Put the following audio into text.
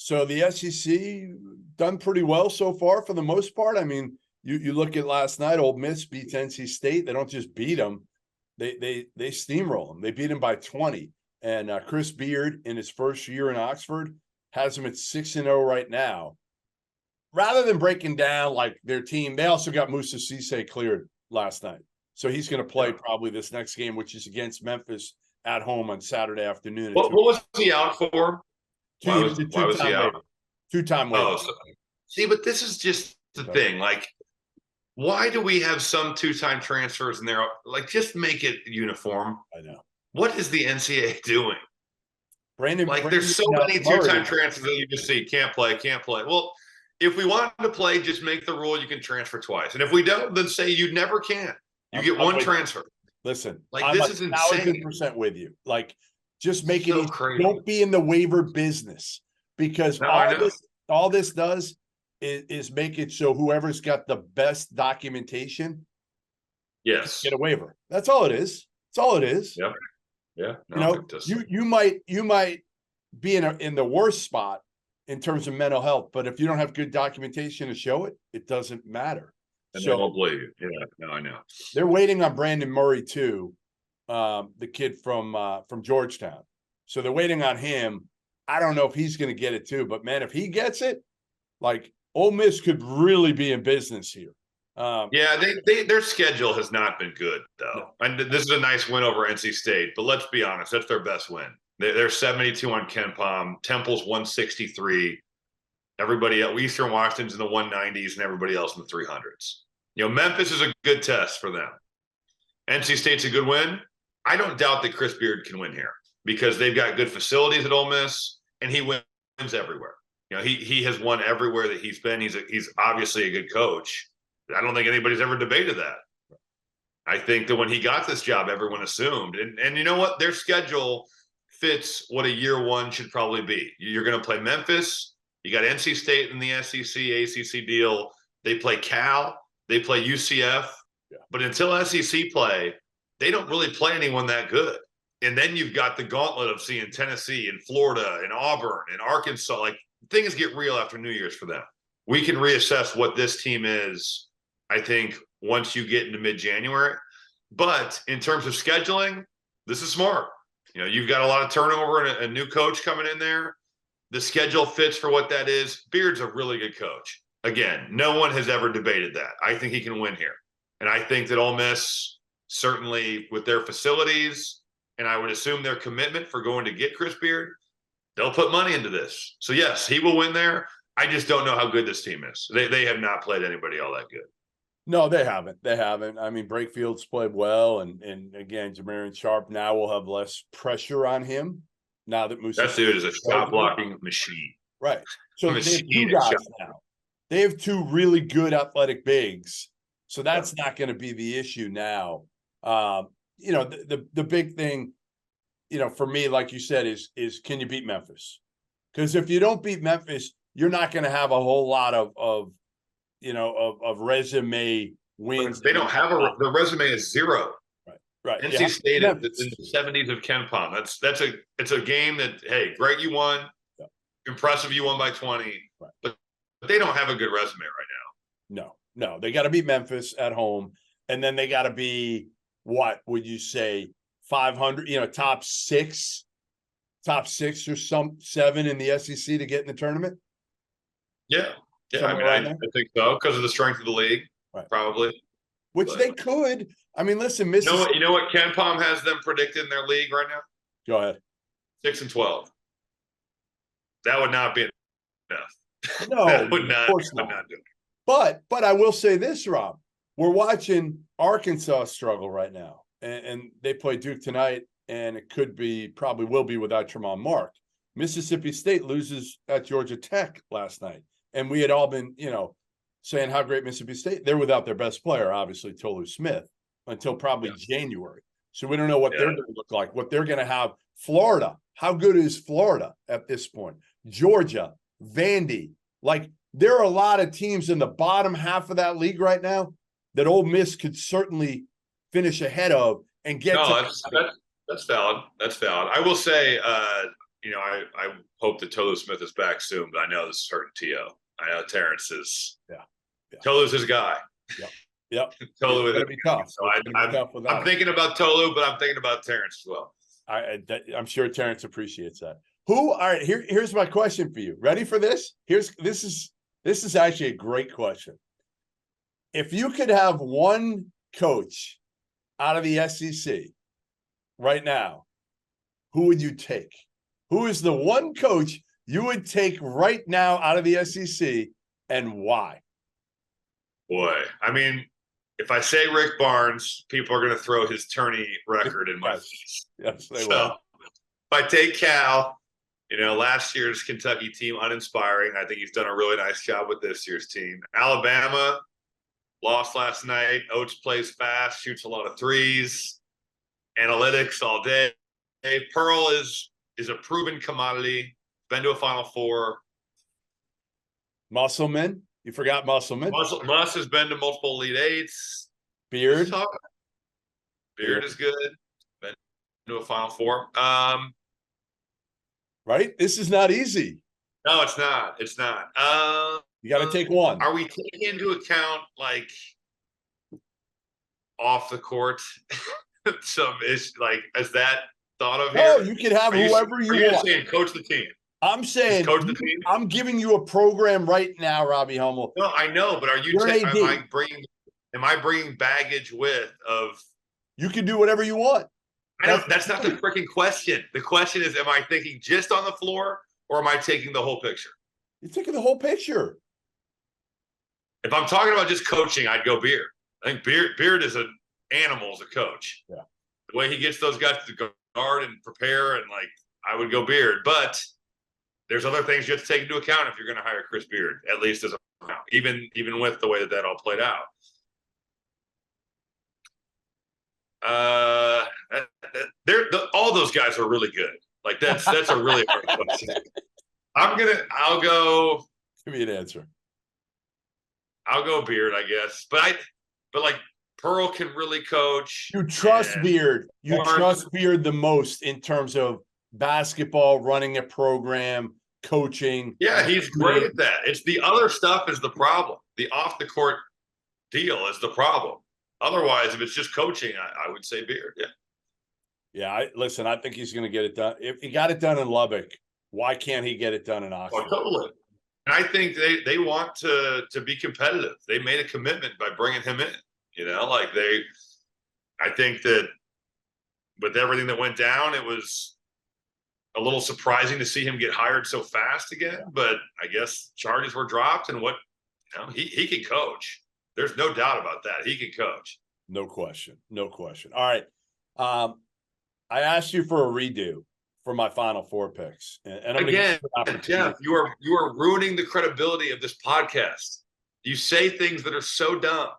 So the SEC done pretty well so far for the most part. I mean, you look at last night, Ole Miss beats NC State. They don't just beat them, they steamroll them. They beat them by 20. And Chris Beard in his first year in Oxford has them at 6-0 right now. Rather than breaking down like their team, they also got Musa Cisse cleared last night. So he's going to play probably this next game, which is against Memphis at home on Saturday afternoon. What was he out for? Why was he out? Two-time waiver. See, but this is just the thing. Like, why do we have some two-time transfers in there? Like, just make it uniform. I know. What is the NCAA doing? Brandon, there's so many two-time transfers that you just see can't play. Well, if we want to play, just make the rule you can transfer twice. And if we don't, then say you never can. You get one transfer. Listen, like this is insane. 1,000% with you. Like, just make it easy. Don't be in the waiver business, because all this does is make it so whoever's got the best documentation, get a waiver. That's all it is. That's all it is. Yep. Yeah. No, you might be in the worst spot in terms of mental health, but if you don't have good documentation to show it, it doesn't matter. And they won't believe you. Yeah, no, I know. They're waiting on Brandon Murray too, the kid from Georgetown. So they're waiting on him. I don't know if he's going to get it too, but man, if he gets it, like, Ole Miss could really be in business here. Their schedule has not been good though. No. And this is a nice win over NC State, but let's be honest, that's their best win. They're 72 on KenPom. Temple's 163. Everybody else, Eastern Washington's in the 190s, and everybody else in the 300s. Memphis is a good test for them. NC State's a good win. I don't doubt that Chris Beard can win here because they've got good facilities at Ole Miss, and he wins everywhere. He has won everywhere that he's been. He's obviously a good coach. I don't think anybody's ever debated that. I think that when he got this job, everyone assumed. And you know what? Their schedule fits what a year one should probably be. You're going to play Memphis. You got NC State in the SEC, ACC deal. They play Cal. They play UCF. Yeah. But until SEC play, they don't really play anyone that good. And then you've got the gauntlet of seeing Tennessee and Florida and Auburn and Arkansas. Like, things get real after New Year's for them. We can reassess what this team is, I think, once you get into mid-January. But in terms of scheduling, this is smart. You've got a lot of turnover and a new coach coming in there. The schedule fits for what that is. Beard's a really good coach. Again, no one has ever debated that. I think he can win here. And I think that Ole Miss, certainly with their facilities, and I would assume their commitment for going to get Chris Beard, they'll put money into this. So, yes, he will win there. I just don't know how good this team is. They have not played anybody all that good. No, they haven't. I mean, Breakfield's played well, and again, Jamarian Sharp now will have less pressure on him now that Musa. That dude is a shot blocking machine. Right. So they have two guys now. They have two really good athletic bigs. So that's not going to be the issue now. The big thing, for me, like you said, is can you beat Memphis? Because if you don't beat Memphis, you're not going to have a whole lot of resume wins. They don't have the resume is zero. Right. NC State in the 70s of KenPom. It's a game that, hey, great, you won. Yeah. Impressive, you won by 20. Right. But they don't have a good resume right now. No. They got to beat Memphis at home, and then they got to be, what would you say, 500? Top six or some 7 in the SEC to get in the tournament. Yeah. I think so, because of the strength of the league, probably. Which they could. I mean, listen, Mississippi. You know what KenPom has them predicted in their league right now? Go ahead. 6-12. That would not be enough. No, that would not, of course not. Not do it. But I will say this, Rob. We're watching Arkansas struggle right now, and they play Duke tonight, and it probably will be without Tremont Mark. Mississippi State loses at Georgia Tech last night. And we had all been, saying how great Mississippi State. They're without their best player, obviously, Tolu Smith, until probably January. So we don't know what they're going to look like, what they're going to have. Florida, how good is Florida at this point? Georgia, Vandy. Like, there are a lot of teams in the bottom half of that league right now that Ole Miss could certainly finish ahead of and get that's valid. That's valid. I will say I hope that Tolu Smith is back soon, but I know this is hurting T.O. I know Terrence is. Yeah. Tolu's his guy. Yep. Yep. Tolu It's going to be tough. So I'm thinking about Tolu, but I'm thinking about Terrence as well. I'm sure Terrence appreciates that. All right, here's my question for you. Ready for this? This is actually a great question. If you could have one coach out of the SEC right now, who would you take? Who is the one coach you would take right now out of the SEC, and why? Boy, I mean, if I say Rick Barnes, people are going to throw his tourney record in my face. Yes, they will. If I take Cal, last year's Kentucky team, uninspiring. I think he's done a really nice job with this year's team. Alabama lost last night. Oates plays fast, shoots a lot of threes, analytics all day. Pearl is a proven commodity. Been to a Final Four. Musselman. You forgot Musselman. Muss has been to multiple Elite Eights. Beard. Beard is good. Been to a Final Four. Right? This is not easy. No, it's not. It's not. You got to take one. Are we taking into account off the court some is is that thought of here? No, you can have whoever you want. Saying coach the team. I'm saying coach the team. I'm giving you a program right now, Robbie Hummel. No, I know, but are you? Am I bringing baggage with of? You can do whatever you want. That's not the freaking question. The question is, am I thinking just on the floor, or am I taking the whole picture? You're taking the whole picture. If I'm talking about just coaching, I'd go Beard. I think Beard is an animal as a coach. Yeah. The way he gets those guys to guard and prepare, and I would go Beard. But there's other things you have to take into account if you're going to hire Chris Beard, at least as even with the way that all played out. All those guys are really good. That's a really hard question. I'll go. Give me an answer. I'll go Beard, I guess. But Pearl can really coach. You trust Beard. You trust Beard the most in terms of basketball, running a program, coaching. Yeah, he's great at that. It's the other stuff is the problem. The off the court deal is the problem. Otherwise, if it's just coaching, I would say Beard. Yeah. Yeah. Listen, I think he's going to get it done. If he got it done in Lubbock, why can't he get it done in Oxford? Oh, totally. And I think they want to be competitive. They made a commitment by bringing him in. I think that with everything that went down, it was a little surprising to see him get hired so fast again. But I guess charges were dropped, and he can coach. There's no doubt about that. He can coach. No question. No question. All right. I asked you for a redo for my Final Four picks. And I'm again, Jeff, you are ruining the credibility of this podcast. You say things that are so dumb.